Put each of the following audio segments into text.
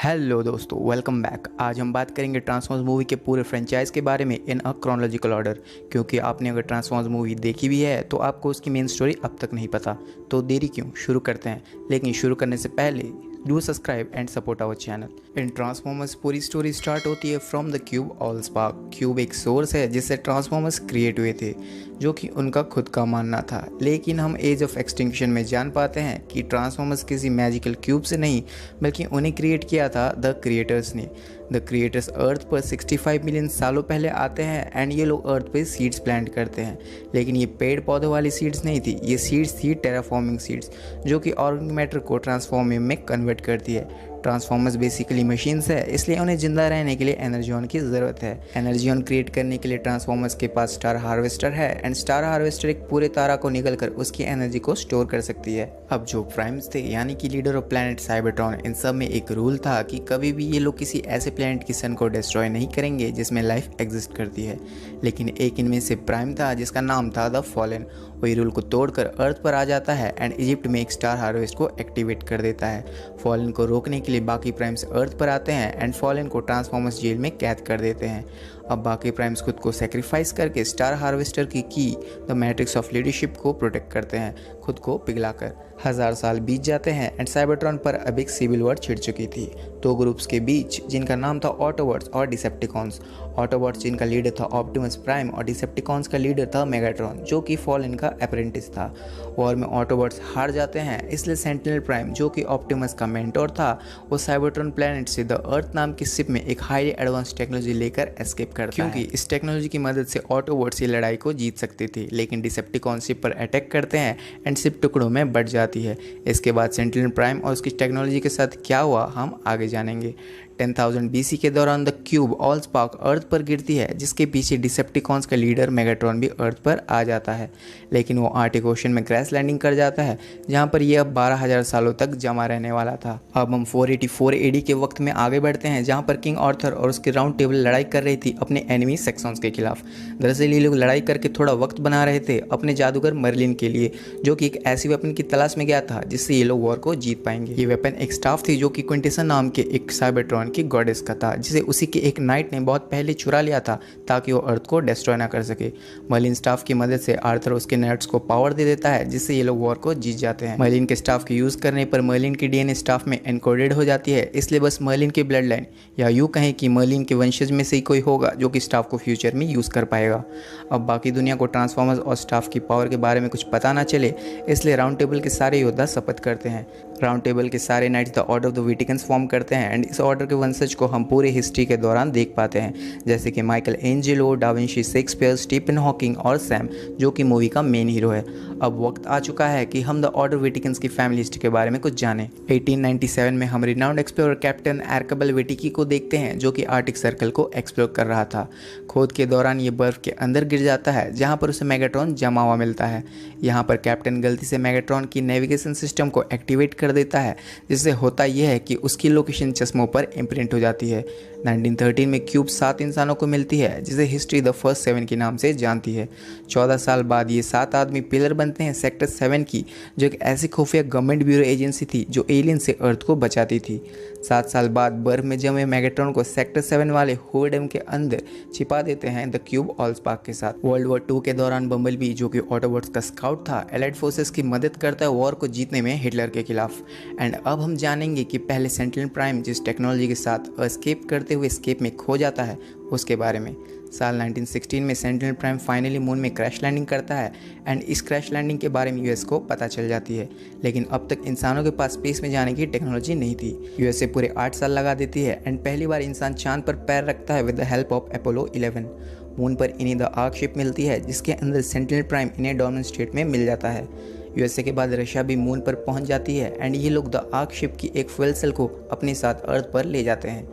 Hello दोस्तों, welcome back. आज हम बात करेंगे ट्रांसफॉर्मर्स मूवी के पूरे फ्रेंचाइज के बारे में इन अ क्रोनोलॉजिकल ऑर्डर। क्योंकि आपने अगर ट्रांसफॉर्मर्स मूवी देखी भी है तो आपको उसकी मेन स्टोरी अब तक नहीं पता। तो देरी क्यों, शुरू करते हैं। लेकिन शुरू करने से पहले do subscribe and support our channel. In Transformers पूरी स्टोरी स्टार्ट होती है from the cube AllSpark. Cube एक सोर्स है जिससे ट्रांसफॉर्मर्स क्रिएट हुए थे, जो कि उनका खुद का मानना था। लेकिन हम एज ऑफ एक्सटिंक्शन में जान पाते हैं कि ट्रांसफॉर्मर्स किसी मैजिकल क्यूब से नहीं बल्कि उन्हें क्रिएट किया था द क्रिएटर्स ने। द क्रिएटर्स अर्थ पर 65 मिलियन सालों पहले आते हैं एंड ये लोग अर्थ पे सीड्स प्लांट करते हैं। लेकिन ये पेड़ पौधों वाली सीड्स नहीं थी, ये सीड्स थी टेराफॉर्मिंग सीड्स, जो कि ऑर्गेनिक मैटर को ट्रांसफॉर्मिंग में कन्वर्ट करती है। ट्रांसफॉर्मर्स बेसिकली मशीन्स है, इसलिए उन्हें जिंदा रहने के लिए एनर्जियन की ज़रूरत है। एनर्जियन क्रिएट करने के लिए ट्रांसफॉर्मर्स के पास स्टार हार्वेस्टर है एंड स्टार हार्वेस्टर एक पूरे तारा को निगलकर उसकी एनर्जी को स्टोर कर सकती है। अब जो प्राइम्स थे यानी कि लीडर ऑफ प्लैनेट साइबरट्रॉन, इन सब में एक रूल था कि कभी भी ये लोग किसी ऐसे प्लैनेट की सन को डिस्ट्रॉय नहीं करेंगे जिसमें लाइफ एग्जिस्ट करती है। लेकिन एक इनमें से प्राइम था जिसका नाम था द फॉलन। वही रूल को तोड़कर अर्थ पर आ जाता है एंड इजिप्ट में एक स्टार हार्वेस्ट को एक्टिवेट कर देता है। फॉलन को रोकने के लिए बाकी प्राइम्स अर्थ पर आते हैं एंड फॉलन को ट्रांसफॉर्मर्स जेल में कैद कर देते हैं। अब बाकी प्राइम्स खुद को सेक्रीफाइस करके स्टार हार्वेस्टर की द मैट्रिक्स ऑफ लीडरशिप को प्रोटेक्ट करते हैं, खुद को पिघलाकर। 1000 साल बीत जाते हैं एंड साइबरट्रॉन पर अब एक सिविल वॉर छिड़ चुकी थी दो ग्रुप्स के बीच, जिनका नाम था ऑटोबॉट्स और डिसेप्टिकॉन्स। ऑटोबॉट्स जिनका लीडर था ऑप्टिमस प्राइम और डिसेप्टिकॉन्स का लीडर था मेगाट्रॉन, जो कि फॉलन का अप्रेंटिस था। वॉर में ऑटोबॉट्स हार जाते हैं, इसलिए सेंटिनल प्राइम, जो कि ऑप्टिमस का मेंटोर था, वो साइबरट्रॉन प्लैनेट से द अर्थ नाम की शिप में एक हाईली एडवांस टेक्नोलॉजी लेकर एस्केप करता है। क्योंकि इस टेक्नोलॉजी की मदद से ऑटोबॉट्स ये लड़ाई को जीत सकते थे। लेकिन डिसेप्टिकॉन शिप पर अटैक करते हैं एंड शिप टुकड़ों में बट जाती है। इसके बाद सेंटिनल प्राइम और उसकी टेक्नोलॉजी के साथ क्या हुआ हम आगे जानेंगे। 10,000 BC के दौरान द क्यूब ऑलस्पार्क अर्थ पर गिरती है, जिसके पीछे डिसेप्टिकॉन्स का लीडर मेगाट्रॉन भी अर्थ पर आ जाता है। लेकिन वो आर्टिक ओशन में क्रैश लैंडिंग कर जाता है, जहाँ पर यह अब 12,000 सालों तक जमा रहने वाला था। अब हम 484 AD के वक्त में आगे बढ़ते हैं, जहाँ पर किंग आर्थर और उसके राउंड टेबल लड़ाई कर रही थी अपने एनिमी सेक्सॉन्स के खिलाफ। दरअसल ये लोग लड़ाई करके थोड़ा वक्त बना रहे थे अपने जादूगर मर्लिन के लिए, जो कि एक ऐसी वेपन की तलाश में गया था जिससे ये लोग वॉर को जीत पाएंगे। ये वेपन एक स्टाफ थी जो कि क्विंटेसन नाम के एक साइबरट्रॉन की गॉडेस का था, जिसे उसी के एक नाइट ने बहुत पहले चुरा लिया था ताकि वो अर्थ को डिस्ट्रॉय ना कर सके। मर्लिन स्टाफ की मदद से आर्थर उसके नर्ड्स को पावर दे देता है, जिससे ये लोग वॉर को जीत जाते हैं। मर्लिन के स्टाफ के यूज करने पर मर्लिन की DNA स्टाफ में एनकोडेड हो जाती है, इसलिए बस मर्लिन की ब्लड लाइन या यूँ कहें कि मर्लिन के वंशज में से ही कोई होगा जो कि स्टाफ को फ्यूचर में यूज कर पाएगा। अब बाकी दुनिया को ट्रांसफॉर्मर्स और स्टाफ की पावर के बारे में कुछ पता ना चले, इसलिए राउंड टेबल के सारे योद्धा शपथ करते हैं। राउंड टेबल के सारे knights the order of the विटिकन्स फॉर्म करते हैं एंड इस ऑर्डर के वंशज को हम पूरे हिस्ट्री के दौरान देख पाते हैं, जैसे कि Michelangelo, da Vinci, Shakespeare, Stephen Hawking और सैम, जो कि मूवी का मेन हीरो है। अब वक्त आ चुका है कि हम द ऑर्डर विटिकन्स की फैमिली हिस्ट्री के बारे में कुछ जानें। 1897 में हम रिनाउंड एक्सप्लोरर कैप्टन एरकबल विटिकी को देखते हैं, जो कि आर्टिक सर्कल को एक्सप्लोर कर रहा था। खोद के दौरान ये बर्फ के अंदर गिर जाता है, जहाँ पर उसे मेगाट्रॉन जमा हुआ मिलता है। यहाँ पर कैप्टन गलती से मेगाट्रॉन की नेविगेशन सिस्टम को एक्टिवेट कर देता है, जिससे होता यह है कि उसकी लोकेशन चश्मों पर इम्प्रिंट हो जाती है। 1913 में क्यूब 7 इंसानों को मिलती है, जिसे हिस्ट्री द फर्स्ट 7 के नाम से जानती है। 14 साल बाद ये 7 आदमी पिलर बनते हैं सेक्टर 7 की, जो एक ऐसी खुफिया गवर्नमेंट ब्यूरो एजेंसी थी जो एलियन से अर्थ को बचाती थी। 7 साल बाद बर्फ में जमे मेगाट्रॉन को सेक्टर 7 वाले होर्डम के अंदर छिपा देते हैं द क्यूब ऑलस्पार्क के साथ। वर्ल्ड वॉर 2 के दौरान बम्बलबी, जो कि ऑटोबॉट्स का स्काउट था, एलाइड फोर्सेस की मदद करता है वॉर को जीतने में हिटलर के खिलाफ। एंड अब हम जानेंगे कि पहले सेंटिनल प्राइम जिस टेक्नोलॉजी के साथ एस्केप करते हुए एस्केप में खो जाता है उसके बारे में। साल 1916 में सेंटिनल प्राइम फाइनली मून में क्रैश लैंडिंग करता है एंड इस क्रैश लैंडिंग के बारे में यूएस को पता चल जाती है। लेकिन अब तक इंसानों के पास स्पेस में जाने की टेक्नोलॉजी नहीं थी। यूएस से पूरे 8 साल लगा देती है एंड पहली बार इंसान चांद पर पैर रखता है with the help of Apollo 11। Moon पर इन्हें द आर्क शिप मिलती है, जिसके अंदर सेंटिनल प्राइम इन्हें डोमिनेंट स्टेट में मिल जाता है। यूएसए के बाद रशिया भी मून पर पहुंच जाती है एंड ये लोग द आर्क शिप की एक फ्यूल सेल को अपने साथ अर्थ पर ले जाते हैं।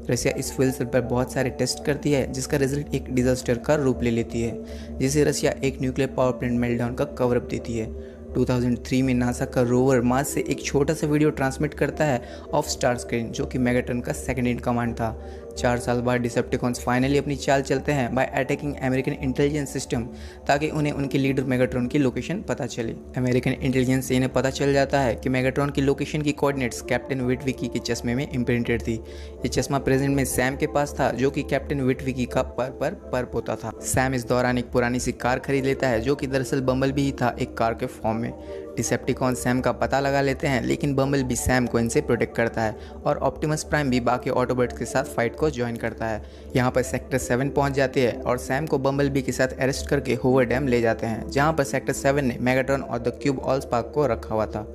रशिया इस फ्यूल सेल पर बहुत सारे टेस्ट करती है, जिसका रिजल्ट एक डिजास्टर का रूप ले लेती है, जिसे रशिया एक न्यूक्लियर पावर प्लांट मेल्टडाउन का कवरअप देती है। 2003 में नासा का रोवर मार्स से एक छोटा सा वीडियो ट्रांसमिट करता है ऑफ स्टार स्क्रीन, जो कि मेगाट्रॉन का सेकंड इन कमांड था, 4 साल बाद डिसेप्टिकॉन्स फाइनली अपनी चाल चलते हैं bye attacking American intelligence system, ताकि उन्हें उनके लीडर मेगाट्रॉन की लोकेशन पता चले। अमेरिकन इंटेलिजेंस से इन्हें पता चल जाता है कि मेगाट्रॉन की लोकेशन की कोऑर्डिनेट्स कैप्टन विटविकी के चश्मे में इम्प्रिंटेड थी। ये चश्मा प्रेजेंट में सैम के पास था, जो कि कैप्टन विटविकी का पर्प होता था। सैम इस दौरान एक पुरानी सी कार खरीद लेता है, जो कि दरअसल बम्बलबी ही था, एक कार के फॉर्म में। डिसेप्टिकॉन सैम का पता लगा लेते हैं, लेकिन बम्बलबी सैम को इनसे प्रोटेक्ट करता है और ऑप्टिमस प्राइम भी बाकी ऑटोबॉट्स के साथ फाइट को ज्वाइन करता है। यहाँ पर सेक्टर 7 पहुँच जाती है और सैम को बम्बलबी के साथ अरेस्ट करके होवर डैम ले जाते हैं, जहाँ पर सेक्टर 7 ने मेगाट्रॉन और द क्यूब ऑलस्पार्क को रखा हुआ था।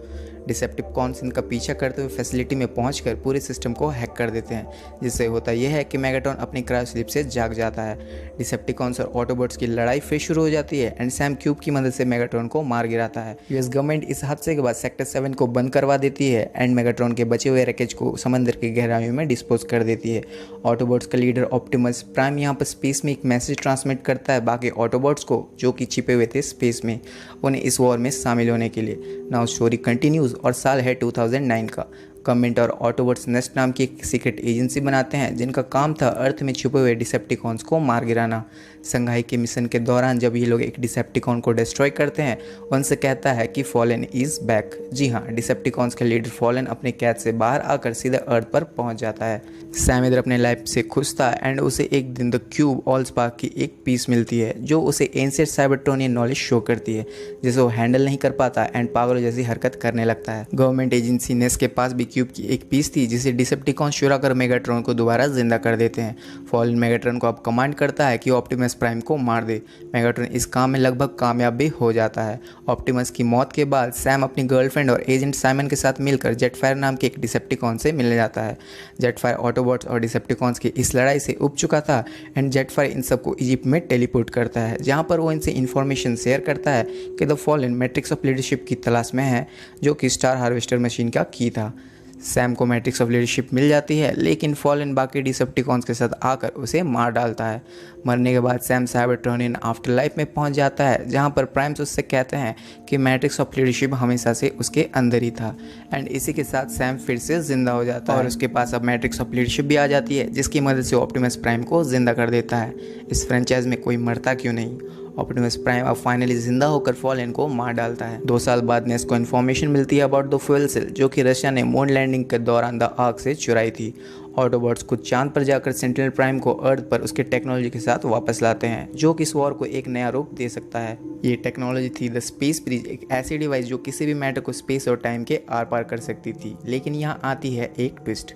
डिसेप्टिकॉन्स इनका पीछा करते हुए फैसिलिटी में पहुंचकर पूरे सिस्टम को हैक कर देते हैं, जिससे होता यह है कि मेगाट्रॉन अपनी क्रायो स्लीप से जाग जाता है। डिसेप्टिकॉन्स और ऑटोबॉट्स की लड़ाई फिर शुरू हो जाती है एंड सैम क्यूब की मदद से मेगाट्रॉन को मार गिराता है। यूएस गवर्नमेंट इस हादसे के बाद सेक्टर 7 को बंद करवा देती है एंड मेगाट्रॉन के बचे हुए रैकेज को समंदर की गहराइयों में डिस्पोज कर देती है। ऑटोबॉट्स का लीडर ऑप्टिमस प्राइम यहाँ पर स्पेस में एक मैसेज ट्रांसमिट करता है बाकी ऑटोबॉट्स को, जो कि छिपे हुए थे स्पेस में, उन्हें इस वॉर में शामिल होने के लिए। नाउ स्टोरी कंटिन्यूज और साल है 2009 का। गवर्नमेंट और ऑटोबॉट्स नेस्ट नाम की एक सीक्रेट एजेंसी बनाते हैं, जिनका काम था अर्थ में छुपे हुए डिसेप्टिकॉन्स को मार गिराना। संघाई के मिशन के दौरान जब ये लोग एक डिसेप्टिकॉन को डिस्ट्रॉय करते हैं, उनसे कहता है कि फॉलन इज बैक। जी हाँ, डिसेप्टिकॉन्स के लीडर फॉलन अपने कैद से बाहर आकर सीधा अर्थ पर पहुंच जाता है। सैम इधर अपने लाइफ से खुश था एंड उसे एक दिन द क्यूब ऑलस्पार्क की एक पीस मिलती है, जो उसे एंशिएंट साइबरट्रॉनियन नॉलेज शो करती है, जिसे वो हैंडल नहीं कर पाता एंड पागलों जैसी हरकत करने लगता है। गवर्नमेंट एजेंसी नेस के पास भी क्यूब की एक पीस थी, जिसे डिसेप्टिकॉन चुरा कर मेगाट्रॉन को दोबारा जिंदा कर देते हैं। फॉलन मेगाट्रॉन को अब कमांड करता है कि ऑप्टिमस प्राइम को मार दे। मेगाट्रॉन इस काम में लगभग कामयाब भी हो जाता है। ऑप्टिमस की मौत के बाद सैम अपनी गर्लफ्रेंड और एजेंट साइमन के साथ मिलकर जेटफायर नाम के एक डिसेप्टिकॉन से मिलने जाता है। जेटफायर ऑटोबॉट्स और डिसेप्टिकॉन्स की इस लड़ाई से उब चुका था एंड जेटफायर इन सबको इजिप्ट में टेलीपोर्ट करता है, जहाँ पर वो इनसे इन्फॉर्मेशन शेयर करता है कि the fallen matrix of leadership की तलाश में है, जो कि स्टार हार्वेस्टर मशीन का की था। सैम को मैट्रिक्स ऑफ लीडरशिप मिल जाती है, लेकिन फॉलन बाकी डिसेप्टिकॉन्स के साथ आकर उसे मार डालता है। मरने के बाद सैम साइबरट्रॉनियन आफ्टर लाइफ में पहुंच जाता है, जहां पर प्राइम्स उससे कहते हैं कि मैट्रिक्स ऑफ लीडरशिप हमेशा से उसके अंदर ही था एंड इसी के साथ सैम फिर से जिंदा हो जाता है और उसके पास अब मैट्रिक्स ऑफ लीडरशिप भी आ जाती है, जिसकी मदद से ऑप्टिमस प्राइम को जिंदा कर देता है। इस फ्रेंचाइज में कोई मरता क्यों नहीं। ऑप्टिमस प्राइम अब फाइनली जिंदा होकर फॉलन को मार डालता है। 2 साल बाद नेस को इन्फॉर्मेशन मिलती है अबाउट द फ्यूल सेल, जो कि रशिया ने मून लैंडिंग के दौरान द आर्क से चुराई थी। ऑटोबॉट्स खुद चांद पर जाकर सेंटिनल प्राइम को अर्थ पर उसके टेक्नोलॉजी के साथ वापस लाते हैं, जो कि इस वॉर को एक नया रूप दे सकता है। ये टेक्नोलॉजी थी द स्पेस ब्रिज, एक ऐसी डिवाइस जो किसी भी मैटर को स्पेस और टाइम के आर पार कर सकती थी। लेकिन यहाँ आती है एक ट्विस्ट।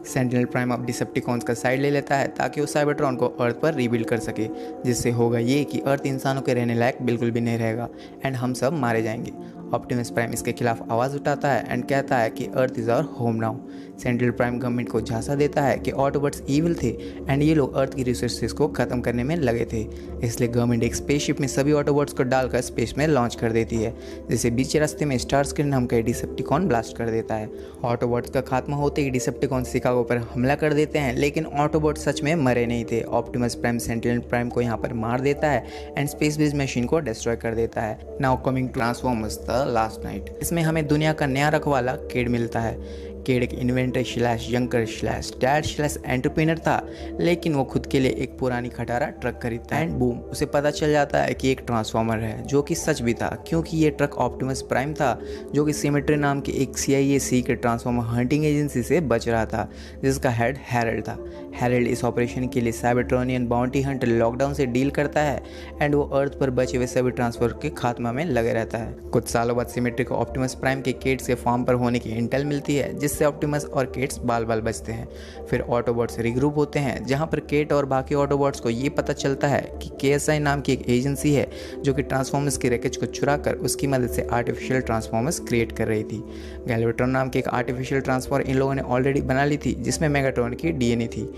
सेंटिनल प्राइम अब डिसेप्टिकॉन्स का साइड ले लेता है ताकि वो साइबरट्रॉन को अर्थ पर रीबिल्ड कर सके, जिससे होगा ये कि अर्थ इंसानों के रहने लायक बिल्कुल भी नहीं रहेगा एंड हम सब मारे जाएंगे। ऑप्टिमस प्राइम इसके खिलाफ आवाज़ उठाता है एंड कहता है कि earth is our home now. Central prime government को झांसा देता है कि ऑटोबॉट्स ईविल थे एंड ये लोग अर्थ की रिसोर्सेज को ख़त्म करने में लगे थे, इसलिए गवर्नमेंट एक स्पेसशिप में सभी ऑटोबॉट्स को डालकर स्पेस में लॉन्च कर देती है, जिसे बीच रास्ते में स्टारस्क्रीन नाम का डिसेप्टिकॉन ब्लास्ट कर देता है। ऑटोबॉट्स का खात्मा होते ही डिसेप्टिकॉन शिकागो पर हमला कर देते हैं, लेकिन ऑटोबॉट्स सच में मरे नहीं थे। ऑप्टिमस प्राइम सेंट्रल प्राइम को यहाँ पर मार देता है एंड स्पेस बेस्ड मशीन को डिस्ट्रॉय कर देता है। Now coming to Transformers the last knight. इसमें हमें दुनिया का नया रखवाला केड मिलता है। केड एक inventor slash यंकर slash dad slash entrepreneur था, लेकिन वो खुद के लिए एक पुरानी खटारा ट्रक खरीदता है एंड बूम, उसे पता चल जाता है कि एक ट्रांसफॉर्मर है, जो कि सच भी था, क्योंकि ये ट्रक ऑप्टिमस प्राइम था, जो कि सिमेट्री नाम की एक CIA secret transformer hunting agency से बच रहा था, जिसका हेड हैरल्ड था। हैरल्ड इस ऑपरेशन के लिए साइबरट्रॉनियन बाउंटी हंटर लॉकडाउन से डील करता है एंड वो अर्थ पर बचे हुए सभी ट्रांसफर के खात्मा में लगे रहता है। कुछ सालों बाद सिमेट्री को ऑप्टिमस प्राइम के केड्स के फार्म पर होने की इंटेल मिलती है, जिससे ऑप्टिमस और केट्स बाल बाल बचते हैं। फिर ऑटोबॉट्स रिग्रुप होते हैं, जहां पर केट और बाकी ऑटोबॉट्स को ये पता चलता है कि KSI नाम की एक एजेंसी है, जो कि ट्रांसफॉर्मर्स के रैकेज को चुरा कर उसकी मदद से आर्टिफिशियल ट्रांसफॉर्मर्स क्रिएट कर रही थी। गैल्वेट्रॉन नाम की एक आर्टिफिशियल ट्रांसफॉर्मर इन लोगों ने ऑलरेडी बना ली थी, जिसमें मेगाट्रॉन की DNA थी।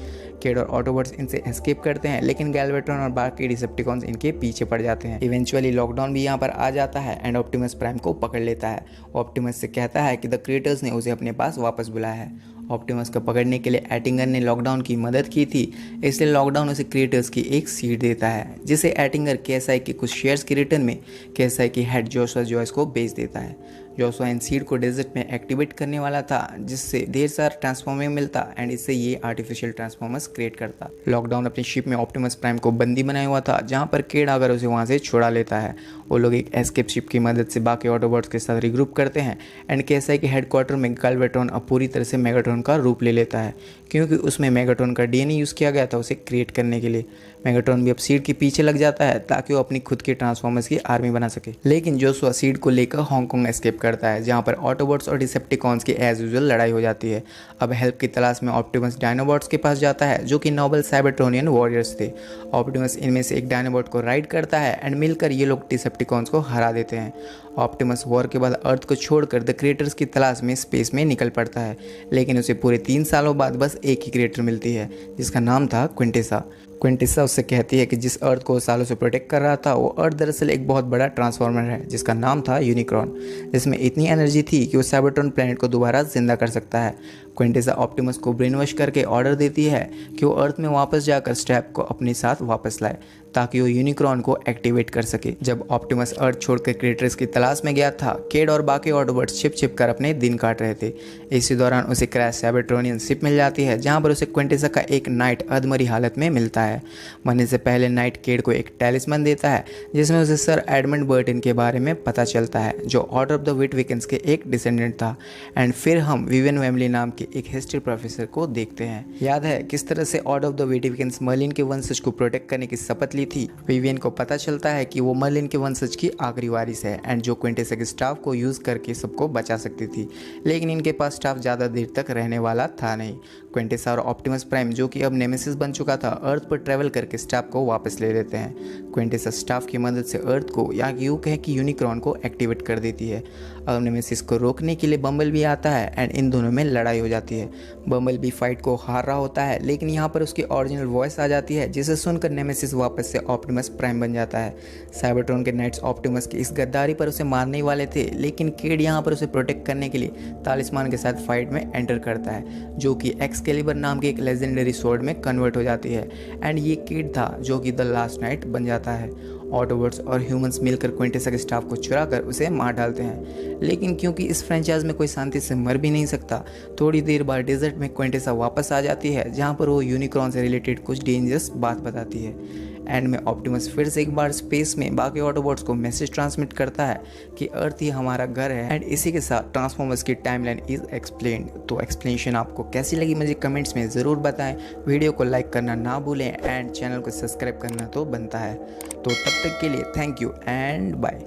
केड और ऑटोबॉट्स इनसे एस्केप करते हैं, लेकिन गैल्वेट्रॉन और बाकी डिसेप्टिकॉन्स इनके पीछे पड़ जाते हैं। इवेंचुअली लॉकडाउन भी यहाँ पर आ जाता है एंड ऑप्टिमस प्राइम को पकड़ लेता है। ऑप्टिमस से कहता है कि द क्रिएटर्स ने उसे अपने पास वापस बुलाया है। ऑप्टिमस को पकड़ने के लिए एटिंगर ने लॉकडाउन की मदद की थी, इसलिए लॉकडाउन उसे क्रिएटर्स की एक सीट देता है जिसे एटिंगर केएसआई के कुछ शेयर्स के रिटर्न में केएसआई की हेड जोशुआ जॉयस को बेच देता है। जोशुआ इन सीड को डेजर्ट में एक्टिवेट करने वाला था जिससे ढेर सारा ट्रांसफॉर्मिंग मिलता एंड इससे ये आर्टिफिशियल ट्रांसफॉर्मर्स क्रिएट करता। लॉकडाउन अपनी शिप में ऑप्टिमस प्राइम को बंदी बनाया हुआ था जहाँ पर केड आकर उसे वहाँ से छुड़ा लेता है। वो लोग एक एस्केप शिप की मदद से बाकी ऑटोबॉट्स के साथ रिग्रुप करते हैं एंड केएसआई के हेडक्वार्टर में गैल्वेट्रॉन अब पूरी तरह से मेगाट्रॉन का रूप ले लेता है क्योंकि उसमें मेगाट्रॉन का डीएनए यूज़ किया गया था उसे क्रिएट करने के लिए। मेगाट्रॉन भी अब सीड के पीछे लग जाता है ताकि वो अपनी खुद की ट्रांसफॉर्मर्स की आर्मी बना सके। लेकिन जोशुआ सीड को लेकर हांगकांग एस्केप करता है जहाँ पर ऑटोबॉट्स और डिसेप्टिकॉन्स की एज यूजुअल लड़ाई हो जाती है। अब हेल्प की तलाश में ऑप्टिमस डायनोबॉट्स के पास जाता है जो कि नोबल साइबरट्रोनियन वॉरियर्स थे। ऑप्टिमस इनमें से एक डायनोबॉट को राइड करता है एंड मिलकर ये लोग डिसेप्टिकॉन्स को हरा देते हैं। ऑप्टिमस वॉर के बाद अर्थ को छोड़कर द क्रिएटर्स की तलाश में स्पेस में निकल पड़ता है, लेकिन उसे पूरे 3 सालों बाद बस एक ही क्रिएटर मिलती है जिसका नाम था क्विंटेसा। क्विंटेसा उससे कहती है कि जिस अर्थ को सालों से प्रोटेक्ट कर रहा था वो अर्थ दरअसल एक बहुत बड़ा ट्रांसफॉर्मर है जिसका नाम था यूनिक्रॉन, जिसमें इतनी एनर्जी थी कि वो साइबरट्रॉन प्लैनेट को दोबारा जिंदा कर सकता है। क्विंटेसा ऑप्टिमस को ब्रेन वॉश करके ऑर्डर देती है कि वो अर्थ में वापस जाकर स्ट्रैप को अपने साथ वापस लाए ताकि वो यूनिक्रॉन को एक्टिवेट कर सके। जब ऑप्टिमस अर्थ छोड़कर क्रिएटर्स की तलाश में गया था, केड और बाकी ऑटोबॉट्स छिप कर अपने दिन काट रहे थे। इसी दौरान उसे क्रैश साइबरट्रोनियन शिप मिल जाती है जहाँ पर उसे क्विंटेसा का एक नाइट अधमरी हालत में मिलता है। मरने से पहले नाइट केड को एक टैलिस्मन देता है जिसमें उसे सर एडमंड बर्टन के बारे में पता चलता है जो ऑर्डर ऑफ द विटविकन्स के एक डिसेंडेंट था। एंड फिर हम विवियन वेमली नाम के एक हिस्ट्री प्रोफेसर को देखते हैं। याद है किस तरह से ऑर्डर ऑफ द विटविकन्स मर्लिन के वंशज को प्रोटेक्ट करने की शपथ ली थी। विवियन को पता चलता है कि वो मर्लिन के वंशज की आखिरी वारिस है एंड जो क्विंटेसा के स्टाफ को यूज़ करके सबको बचा सकती थी, लेकिन इनके पास स्टाफ ज़्यादा देर तक रहने वाला था नहीं। क्विंटेसा और ऑप्टिमस प्राइम जो कि अब नेमेसिस बन चुका था अर्थ पर ट्रैवल करके स्टाफ को वापस ले लेते हैं। क्विंटेसा स्टाफ की मदद से अर्थ को या यूँ कहें कि यूनिक्रॉन को एक्टिवेट कर देती है। अब नेमेसिस को रोकने के लिए बम्बल भी आता है एंड इन दोनों में लड़ाई हो जाती है। बम्बल भी फाइट को हार रहा होता है, लेकिन यहाँ पर उसकी ओरिजिनल वॉइस आ जाती है जिसे सुनकर नेमेसिस वापस से ऑप्टिमस प्राइम बन जाता है। साइबरट्रॉन के नाइट्स ऑप्टिमस की इस गद्दारी पर उसे मारने ही वाले थे, लेकिन केड यहाँ पर उसे प्रोटेक्ट करने के लिए तालिस्मान के साथ फाइट में एंटर करता है जो कि एक्सकेलिबर नाम के एक लेजेंडरी स्वॉर्ड में कन्वर्ट हो जाती है एंड ये केड था जो कि द लास्ट नाइट बन जाता है। ऑटोबॉट्स और ह्यूमंस मिलकर क्विंटेसा के स्टाफ को चुरा कर उसे मार डालते हैं, लेकिन क्योंकि इस फ्रेंचाइज में कोई शांति से मर भी नहीं सकता, थोड़ी देर बाद डेजर्ट में क्विंटेसा वापस आ जाती है जहाँ पर वो यूनिक्रॉन से रिलेटेड कुछ डेंजरस बात बताती है। एंड में ऑप्टिमस फिर से एक बार स्पेस में बाकी ऑटोबॉट्स को मैसेज ट्रांसमिट करता है कि अर्थ ही हमारा घर है एंड इसी के साथ ट्रांसफॉर्मर्स की टाइमलाइन इज एक्सप्लेन्ड। तो एक्सप्लेनेशन आपको कैसी लगी मुझे कमेंट्स में ज़रूर बताएं। वीडियो को लाइक करना ना भूलें एंड चैनल को सब्सक्राइब करना तो बनता है। तो तब तक के लिए थैंक यू एंड बाय।